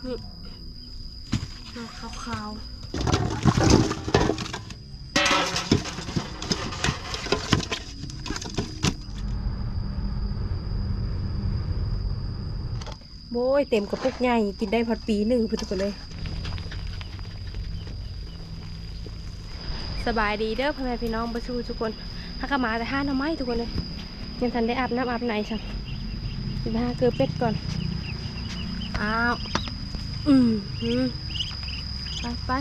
นี่ขาวโบยเต็มกระปุกใหญ่กินได้พอปีหนึ่งพูดกันเลยสบายดีเด้อพ่อแม่พี่น้องประชูทุกคนฮักมาแต่ห้าน้ำไม้ทุกคนเลยยังทันได้อาบน้ำอาบไหนสักสิบห้าเกลือเป็ดก่อนอ้าวไป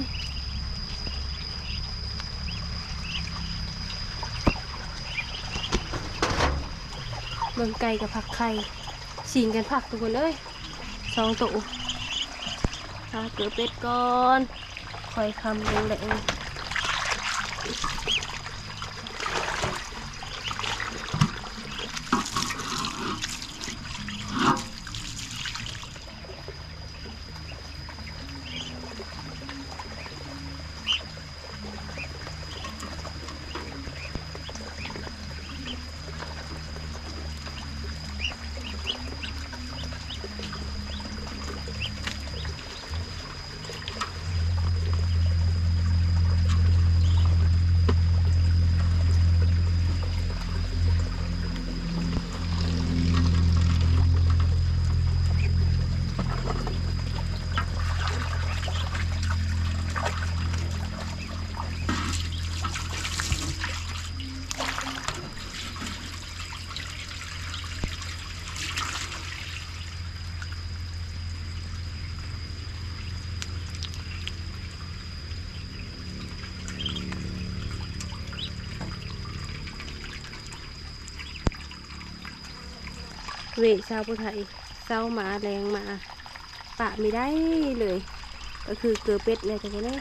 เมืองไก่กับผักไข่ชิงกันผักทุกคนเลย2 ตัวเกลือเป็ดก่อนคอยคำแรงเวชาวผู้ไทยเศร้ามาแรงมาปะไม่ได้เลยก็คือเกลือเป็ดเนี่ยจังเลย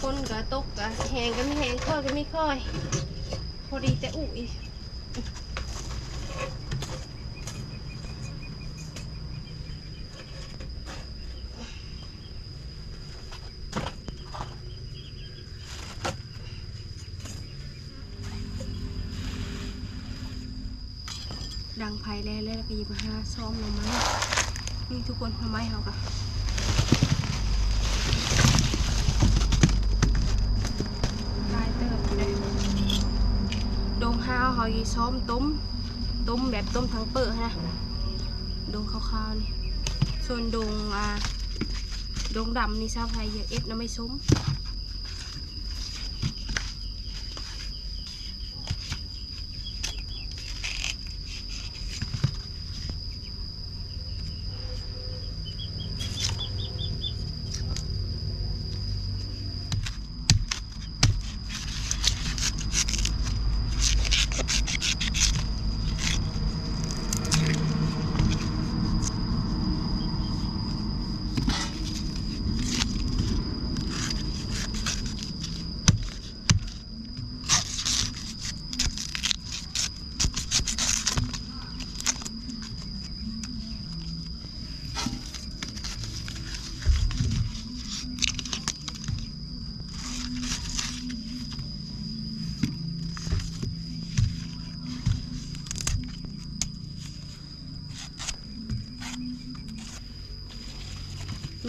คนก็ตกก็แหงก็ไม่แหงค่อยก็ไม่ค่อยพอดีแต่อุ่ยดังไผ่แล้วก็หยิบมาซ้อมลงมานี่ทุกคนทำไมเขากะดงห้าวหอยซ้อมต้มแบบต้มทั้งเปิดนะดงขาวๆนี่ส่วนดงดำนี่ซาไพเยอะเอ็ดนะไม่ซุ้ม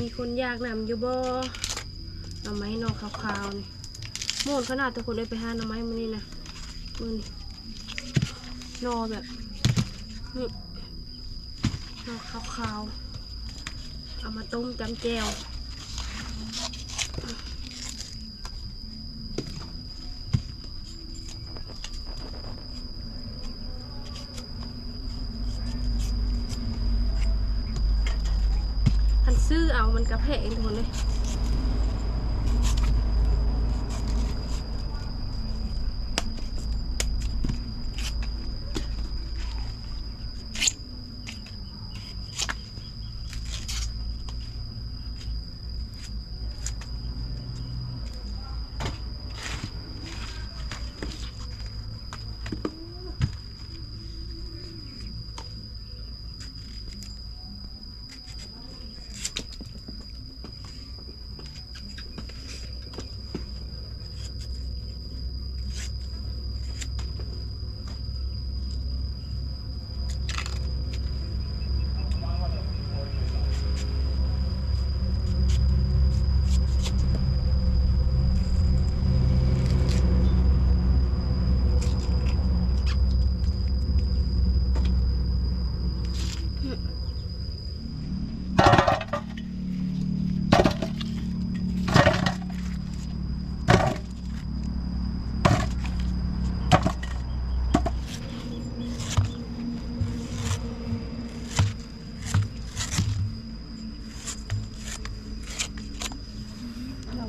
มีคนอยากนำอยู่บ่เอาไม้นอกขาวๆนี่โมดขนาดทุกคนเลยไปหาหน่อไม้มันนี่นะมันนอแบบนี่นอกขาวๆเอามาต้มจำแจ่วซื้อเอามันกระเพาะเองทุกคนเลย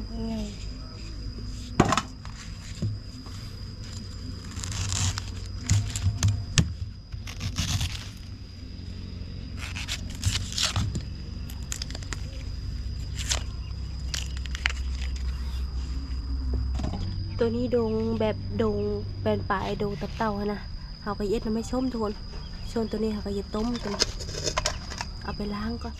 ำยังไงตัวนี้ดงแบบดงเป็นปลายดงตับเต่านะเขาก็เย็ดน้ำไม่ส้มทุกคนชนตัวนี้เขาก็เย็ดต้มตัวนี้เอาไปล้างก่อน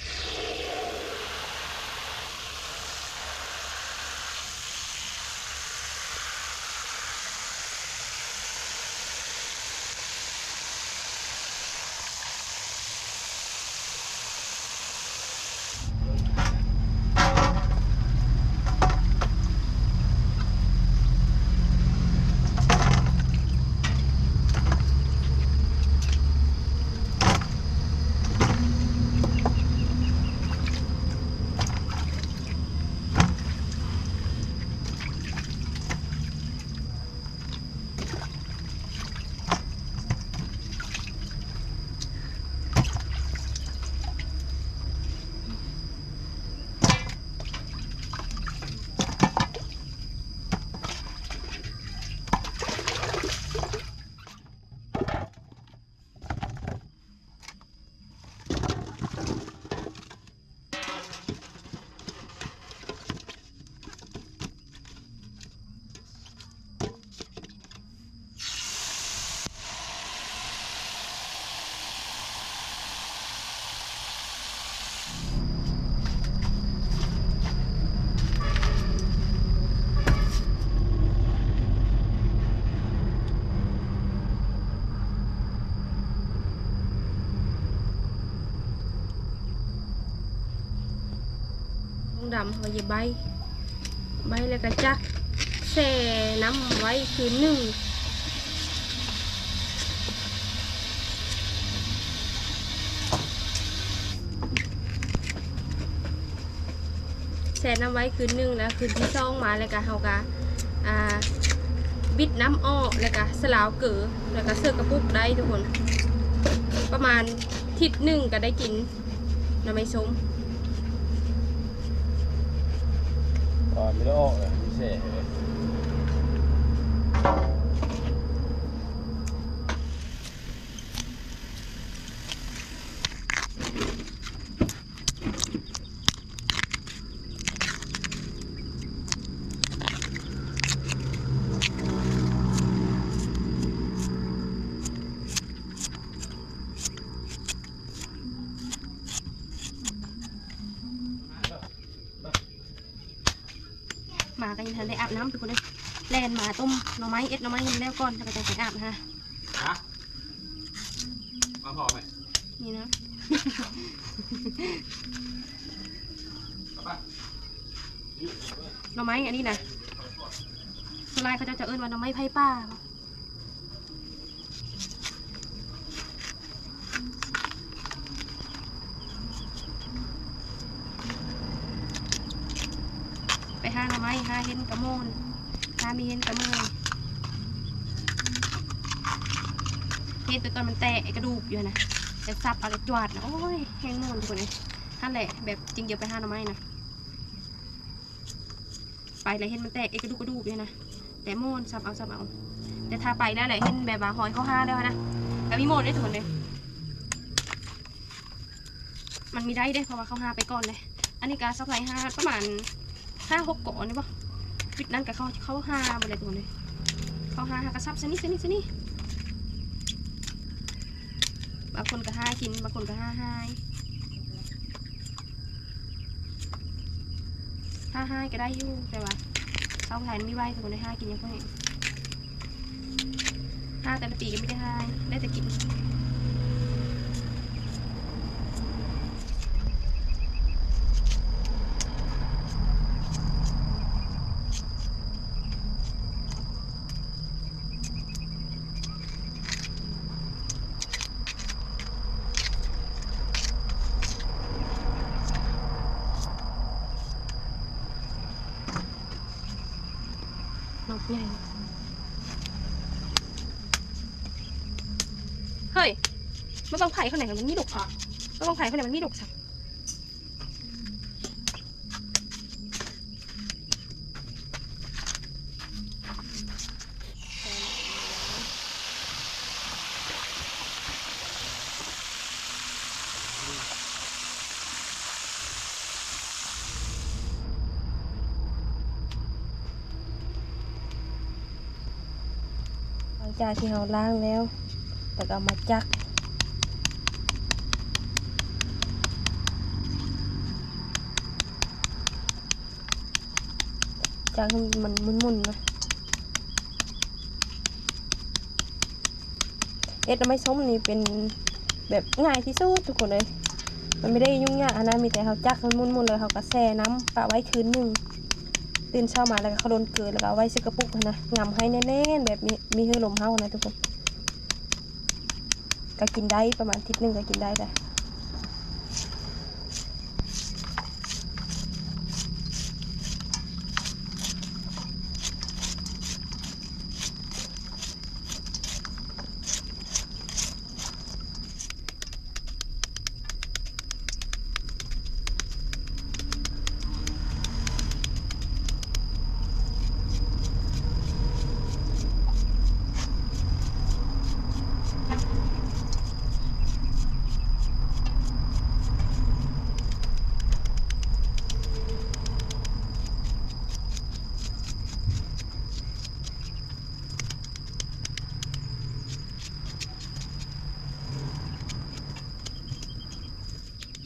ดำเขาจะใบแล้วก็จักแช่น้ำไว้คืนหนึ่งแช่น้ำไว้คืนหนึ่งแล้วคืนที่สองมาแล้วก็เขาก็บิดน้ำออกแล้วก็สลาวเกลือแล้วก็เสื้อกระปุกได้ทุกคนประมาณทิศหนึ่งก็ได้กินน้ำไม่ส้มไม่ได้ออกเลยไม่ใช่เลยมากันยังทันได้อาบน้ำทุกคนเลยแลนมาต้มหน่อไม้เอ็ดหน่อไม้กันแล้วก่อนจะไปแต่งอาบนะฮะมาพอไหมนี่นะหน่อไม้อันนี้นะสลายเขาจะเอิ้นว่าหน่อไม้ไผ่ป้าไปหาหน่อไม้หาเห็นกระโมนหามีเห็นกระเมยเห็นตัวตอนมันแตกกระดูกอยู่นะแต่ซับอะไรจวดนะโอ้ยแห้งโมนทุกคนเลยนั่นแหละแบบจริงเดียวไปหาหน่อไม้นะไปเลยเห็นมันแตกกระดูกอยู่นะแต่โมนซับเอาแต่ถ้าไปแล้วแหละเห็นแบบว่าหอยเข้าห้าแล้วนะแบบมีโมนได้ทุกคนเลยมันมีได้เพราะว่าเข้าห้าไปก่อนเลยอันนี้การซัพพลายห้าประมาณ5-6ก่อนนี่ปะปิดนั่นกับเขาห้าไปเลยทุกคนเลยเขาห้ากระซับสนิทบางคนก็ห้ากินบางคนก็ห้าก็ได้อยู่แต่ว่าเขาไทยไม่ไหวทุกคนได้ห้ากินยังไงห้าแต่ละปีก็ไม่ได้ห้าได้แต่กินนกใหญ่เฮ้ยไม่ต้องไผ่ข้างไหนมันมีดกอ่ะไม่ต้องไผ่ข้างไหนมันมีดกสัก จากที่เราล้างแล้วแล้วก็เอามาจักให้มันมุนๆนะเอ็ดไม่ส้มนี่เป็นแบบง่ายที่สุดทุกคนเลยมันไม่ได้ยุ่งยากนะมีแต่เขาจักให้มุนๆเลยเขาก็แช่น้ำปะไว้คืนหนึ่งตื่นเช้ามาแล้วก็เขาโดนเกลือแล้วก็เอาไว้ใส่กระปุกนะงำให้แน่นๆแบบมีให้ลมเฮานะทุกคนก็กินได้ประมาณอาทิตย์หนึ่งก็กินได้เลย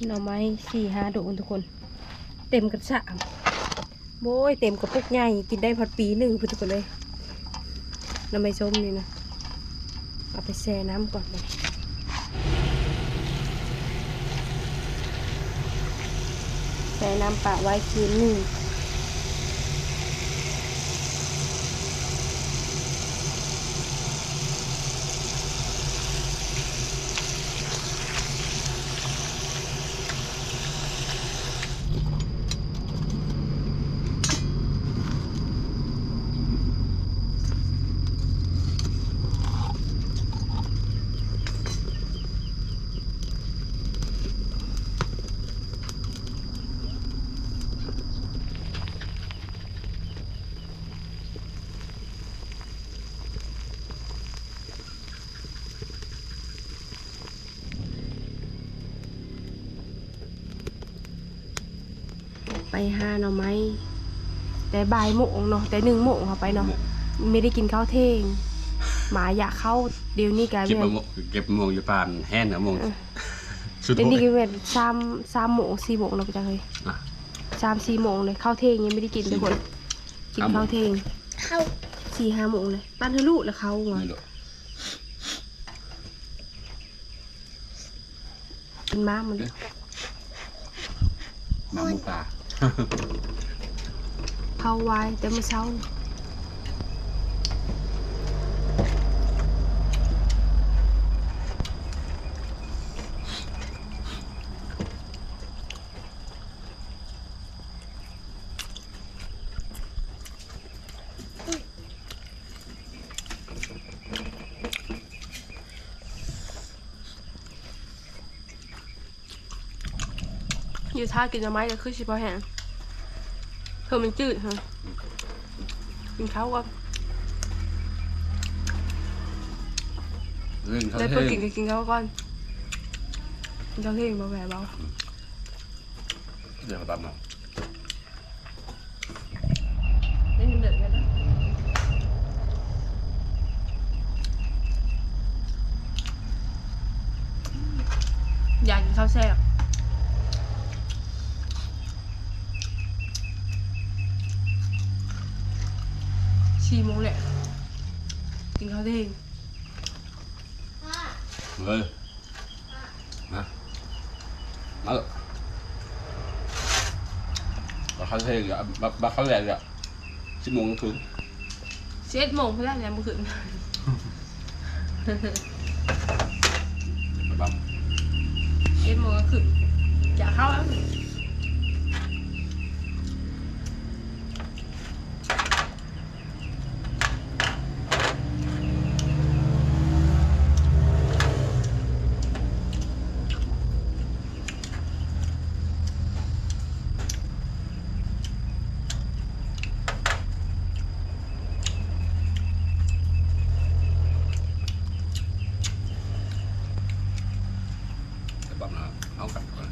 หน่อไม้4-5 โดนทุกคนเต็มกระชามโบ้ยเต็มกระปุกใหญ่กินได้พอปีหนึ่งทุกคนเลยหน่อไม้ส้มนี่นะเอาไปแช่น้ำก่อนเลยแช่น้ำปะไว้คืนหนึ่งไปหาหน่อไม้แต่บ่ายโมงเนาะแต่1 โมงเขาไปเนาะไม่ได้กินข้าวเที่ยงหมาอยากเข้าเดี๋ยวนี้กลายเป็นเก็บมงอยู่ปานแห้งนะมงสุด เดี๋ยวนี้กลายเป็น3 โมง 4 โมงเราไปจังเลย3-4 โมงเลยข้าวเที่ยงยังไม่ได้กินทุกคนกินข้าวเที่ยงเข้า4-5 โมงเลยปั้นทะลุแล้วเขาอ่ะกินม้ามันหมูป่าเข้าไว้แต่เมื่อเช้าอยู่ท่ากินหน่อไม้ก็คือชิบะแห้งเพิ่มมันจืดฮะกินข้าวก่อนได้เพิ่มกินข้าวก่อนกินข้าวเที่ยงมาแหวะเบาเดี๋ยวเขาตัดมาได้ยินเดือดกันนะอยากกินข้าวแซ่บ4 โมงแหละกินข้าวเที่ยงเฮ้ยมาบักเขาเที่ยงอ่ะบักเขาแหลกอ่ะ10 โมงคืน11 โมงเพื่อนแล้วเมื่อคืนบัก11 โมงก็คือจะเข้าแล้วบักนะเอากันก่อน